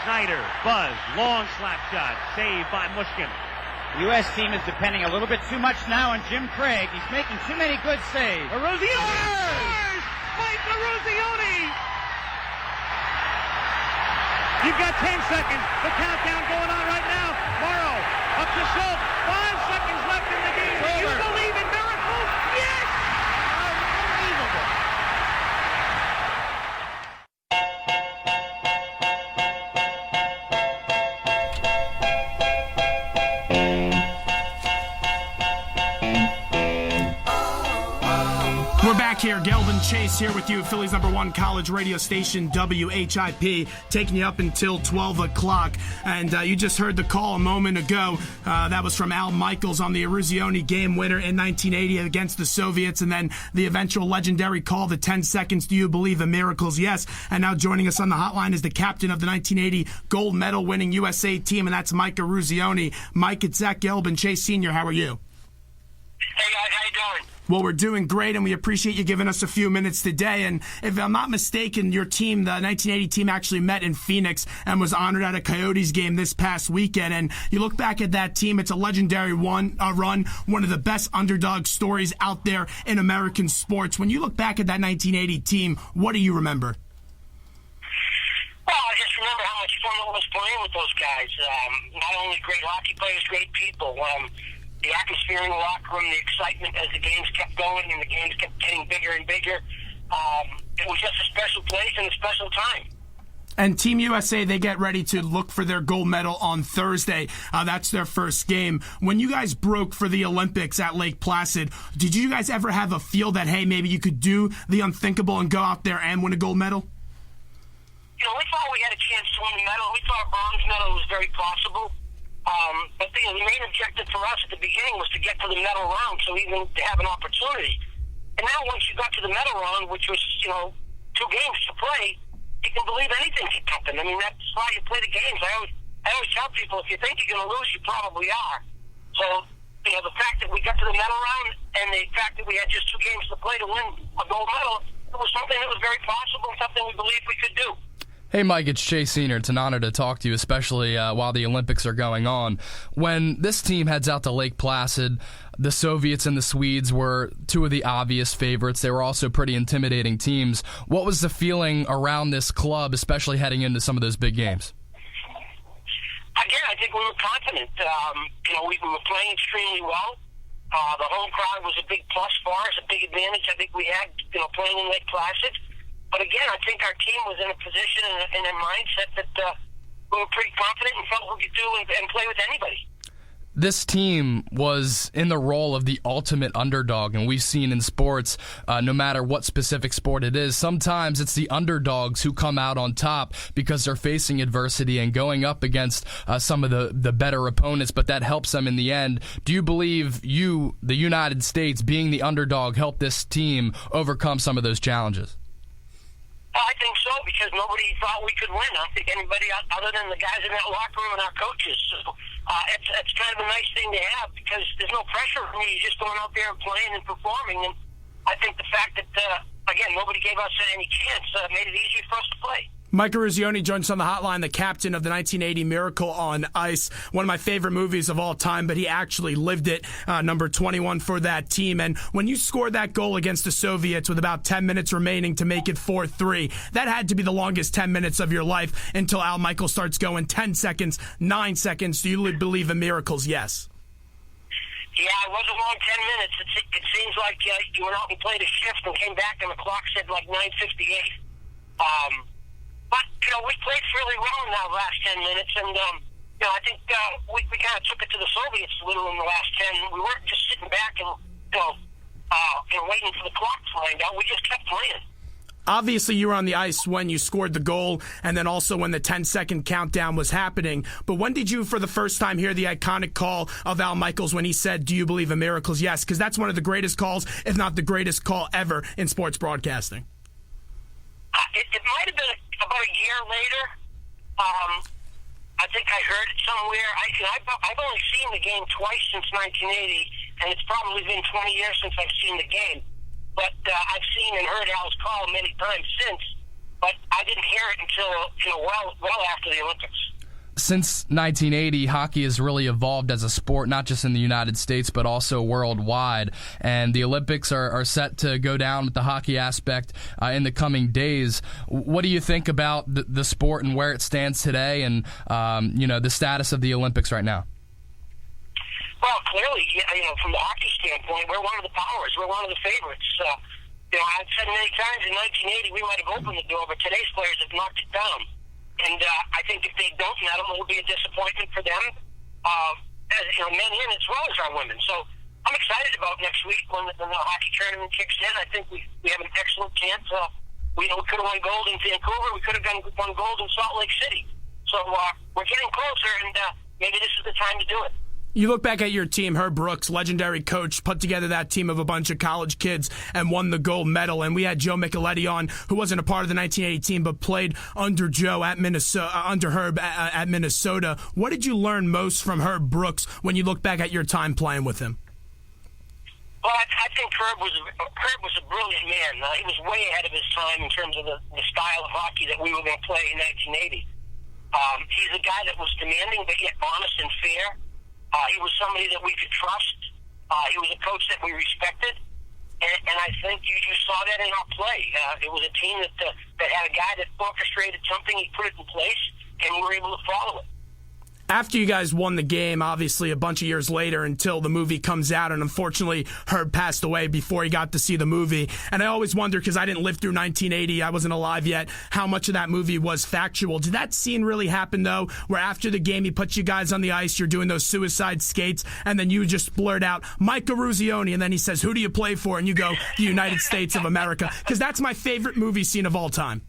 Snyder, Buzz, long slap shot, saved by Mushkin. The U.S. team is depending a little bit too much now on Jim Craig. He's making too many good saves. Eruzione! Mike Eruzione! You've got 10 seconds. The countdown going on right now. Morrow up to Schultz. 5 seconds left in the game. Do you believe in miracles? Yes! Unbelievable. We're back here, Gelb and Chase here with you, Philly's #1 college radio station, WHIP, taking you up until 12 o'clock. And you just heard the call a moment ago. That was from Al Michaels on the Eruzione game winner in 1980 against the Soviets, and then the eventual legendary call, the 10 seconds, do you believe in miracles? Yes. And now joining us on the hotline is the captain of the 1980 gold medal winning USA team, and that's Mike Eruzione. Mike, it's Zach Gelb and Chase Sr. How are you? Hey guys, how you doing? Well, we're doing great, and we appreciate you giving us a few minutes today. And if I'm not mistaken, your team, the 1980 team, actually met in Phoenix and was honored at a Coyotes game this past weekend. And you look back at that team, it's a legendary run, one of the best underdog stories out there in American sports. When you look back at that 1980 team, what do you remember? Well, I just remember how much fun it was playing with those guys. Not only great hockey players, great people. The atmosphere in the locker room, the excitement as the games kept going and the games kept getting bigger and bigger. It was just a special place and a special time. And Team USA, they get ready to look for their gold medal on Thursday. That's their first game. When you guys broke for the Olympics at Lake Placid, did you guys ever have a feel that, hey, maybe you could do the unthinkable and go out there and win a gold medal? You know, we thought we had a chance to win a medal. We thought a bronze medal was very possible. But the main objective for us at the beginning was to get to the medal round, so even to have an opportunity. And now once you got to the medal round, which was, 2 games to play, you can believe anything can happen. I mean, that's why you play the games. I always tell people, if you think you're going to lose, you probably are. So, the fact that we got to the medal round and the fact that we had just 2 games to play to win a gold medal, it was something that was very possible, something we believed we could do. Hey, Mike, it's Chase Sr. It's an honor to talk to you, especially while the Olympics are going on. When this team heads out to Lake Placid, the Soviets and the Swedes were 2 of the obvious favorites. They were also pretty intimidating teams. What was the feeling around this club, especially heading into some of those big games? Again, I think we were confident. We were playing extremely well. The home crowd was a big plus for us, a big advantage I think we had, playing in Lake Placid. But again, I think our team was in a position and a mindset that we were pretty confident and felt we could do and play with anybody. This team was in the role of the ultimate underdog, and we've seen in sports, no matter what specific sport it is, sometimes it's the underdogs who come out on top because they're facing adversity and going up against some of the better opponents, but that helps them in the end. Do you believe the United States, being the underdog, helped this team overcome some of those challenges? I think so, because nobody thought we could win. I don't think anybody other than the guys in that locker room and our coaches. So it's kind of a nice thing to have, because there's no pressure for me. You're just going out there and playing and performing. And I think the fact that, again, nobody gave us any chance made it easier for us to play. Mike Eruzione joins us on the hotline, the captain of the 1980 Miracle on Ice, one of my favorite movies of all time, but he actually lived it, number 21 for that team. And when you scored that goal against the Soviets with about 10 minutes remaining to make it 4-3, that had to be the longest 10 minutes of your life until Al Michaels starts going 10 seconds, 9 seconds. Do you believe in miracles? Yes. Yeah, it was a long 10 minutes. It seems like you went out and played a shift and came back and the clock said like 9:58. But, we played fairly well in that last 10 minutes, and, I think we kind of took it to the Soviets a little in the last 10. We weren't just sitting back and, waiting for the clock to wind out. We just kept playing. Obviously, you were on the ice when you scored the goal, and then also when the 10-second countdown was happening. But when did you, for the first time, hear the iconic call of Al Michaels when he said, "Do you believe in miracles?" Yes, because that's one of the greatest calls, if not the greatest call ever in sports broadcasting. It might have been about a year later. I think I heard it somewhere. I've only seen the game twice since 1980, and it's probably been 20 years since I've seen the game. But I've seen and heard Al's call many times since. but I didn't hear it until well after the Olympics. Since 1980, hockey has really evolved as a sport, not just in the United States, but also worldwide. And the Olympics are set to go down with the hockey aspect in the coming days. What do you think about the sport and where it stands today and, the status of the Olympics right now? Well, clearly, from the hockey standpoint, we're one of the powers. We're one of the favorites. I've said many times in 1980 we might have opened the door, but today's players have knocked it down. And I think if they don't medal, it will be a disappointment for them, men in as well as our women. So I'm excited about next week when the hockey tournament kicks in. I think we have an excellent chance. We could have won gold in Vancouver. We could have won gold in Salt Lake City. So we're getting closer, and maybe this is the time to do it. You look back at your team, Herb Brooks, legendary coach, put together that team of a bunch of college kids and won the gold medal. And we had Joe Micheletti on, who wasn't a part of the 1980 team, but played under Joe at Minnesota, under Herb at Minnesota. What did you learn most from Herb Brooks when you look back at your time playing with him? Well, I think Herb was a brilliant man. He was way ahead of his time in terms of the style of hockey that we were going to play in 1980. He's a guy that was demanding, but yet honest and fair. He was somebody that we could trust. He was a coach that we respected, and I think you saw that in our play. It was a team that had a guy that orchestrated something. He put it in place, and we were able to follow it. After you guys won the game, obviously a bunch of years later until the movie comes out, and unfortunately Herb passed away before he got to see the movie. And I always wonder, because I didn't live through 1980, I wasn't alive yet, how much of that movie was factual. Did that scene really happen, though, where after the game he puts you guys on the ice, you're doing those suicide skates, and then you just blurt out, Mike Eruzione, and then he says, who do you play for? And you go, the United States of America. Because that's my favorite movie scene of all time.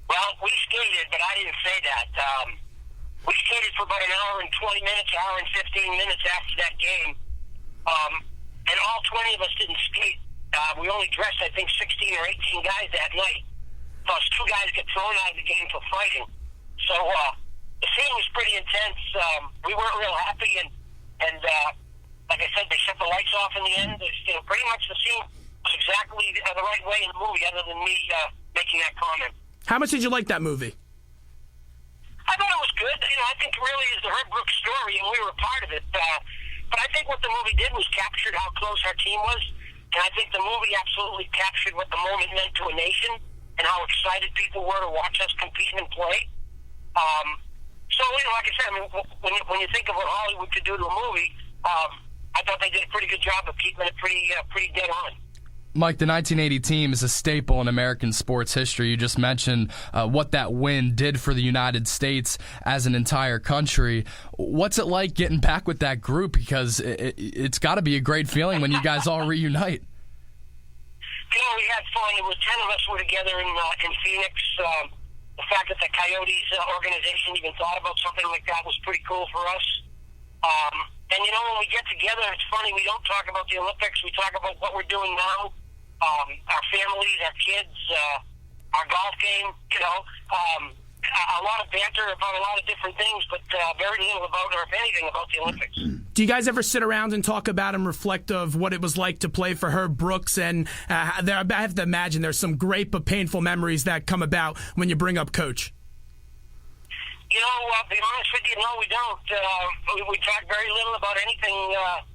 Well, we skated, but I didn't say that. We skated for about an hour and 20 minutes, hour and 15 minutes after that game. And all 20 of us didn't skate. We only dressed, I think, 16 or 18 guys that night. Plus 2 guys get thrown out of the game for fighting. So the scene was pretty intense. We weren't real happy. And like I said, they shut the lights off in the end. Pretty much the scene was exactly the right way in the movie, other than me making that comment. How much did you like that movie? I thought it was good. I think it really is the Herb Brooks story, and we were a part of it. But I think what the movie did was captured how close our team was, and I think the movie absolutely captured what the moment meant to a nation and how excited people were to watch us compete and play. So, like I said, when you think of what Hollywood could do to a movie, I thought they did a pretty good job of keeping it pretty dead on. Mike, the 1980 team is a staple in American sports history. You just mentioned what that win did for the United States as an entire country. What's it like getting back with that group? Because it's got to be a great feeling when you guys all reunite. We had fun. It was 10 of us were together in Phoenix. The fact that the Coyotes organization even thought about something like that was pretty cool for us. And when we get together, it's funny, we don't talk about the Olympics. We talk about what we're doing now. Our families, our kids, our golf game, a lot of banter about a lot of different things, but very little about, or if anything, about the Olympics. Do you guys ever sit around and talk about and reflect of what it was like to play for Herb Brooks? And I have to imagine there's some great but painful memories that come about when you bring up Coach. Be honest with you, no, we don't. We talk very little about anything that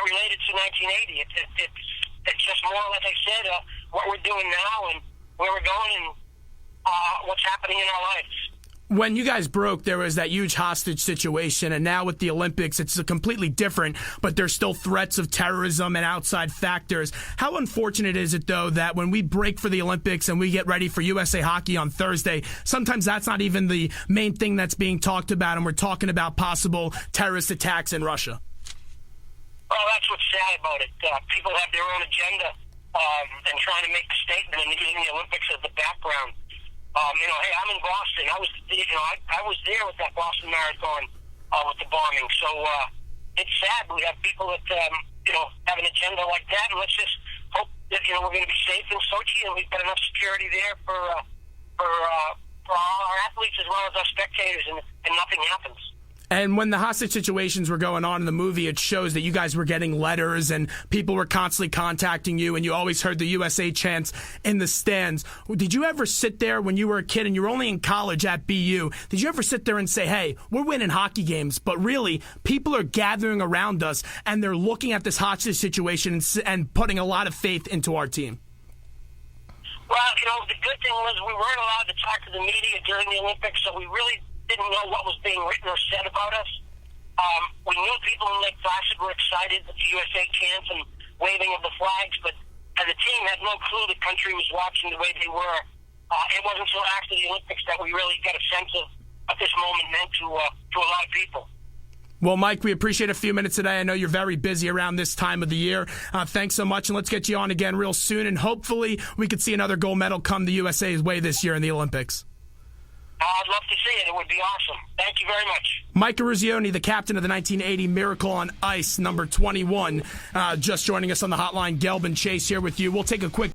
related to 1980. It's just more, like I said, what we're doing now and where we're going and what's happening in our lives. When you guys broke, there was that huge hostage situation, and now with the Olympics, it's completely different, but there's still threats of terrorism and outside factors. How unfortunate is it, though, that when we break for the Olympics and we get ready for USA Hockey on Thursday, sometimes that's not even the main thing that's being talked about, and we're talking about possible terrorist attacks in Russia? Well, that's what's sad about it. People have their own agenda and trying to make a statement and using the Olympics as the background. Hey, I'm in Boston. I was there with that Boston Marathon with the bombing. So it's sad we have people that have an agenda like that, and let's just hope that we're going to be safe in Sochi and we've got enough security there for all our athletes as well as our spectators, and nothing happens. And when the hostage situations were going on in the movie, it shows that you guys were getting letters and people were constantly contacting you, and you always heard the USA chants in the stands. Did you ever sit there when you were a kid and you were only in college at BU, did you ever sit there and say, hey, we're winning hockey games, but really people are gathering around us and they're looking at this hostage situation and putting a lot of faith into our team? Well, the good thing was we weren't allowed to talk to the media during the Olympics, so we really didn't know what was being written or said about us. We knew people in Lake Placid were excited with the USA chants and waving of the flags, but as a team had no clue the country was watching the way they were. It wasn't until after the Olympics that we really got a sense of what this moment meant to a lot of people. Well, Mike, we appreciate a few minutes today. I know you're very busy around this time of the year. Thanks so much, and let's get you on again real soon, and hopefully we could see another gold medal come the USA's way this year in the Olympics. I'd love to see it. It would be awesome. Thank you very much. Mike Eruzione, the captain of the 1980 Miracle on Ice, number 21, just joining us on the hotline. Gelb and Chase here with you. We'll take a quick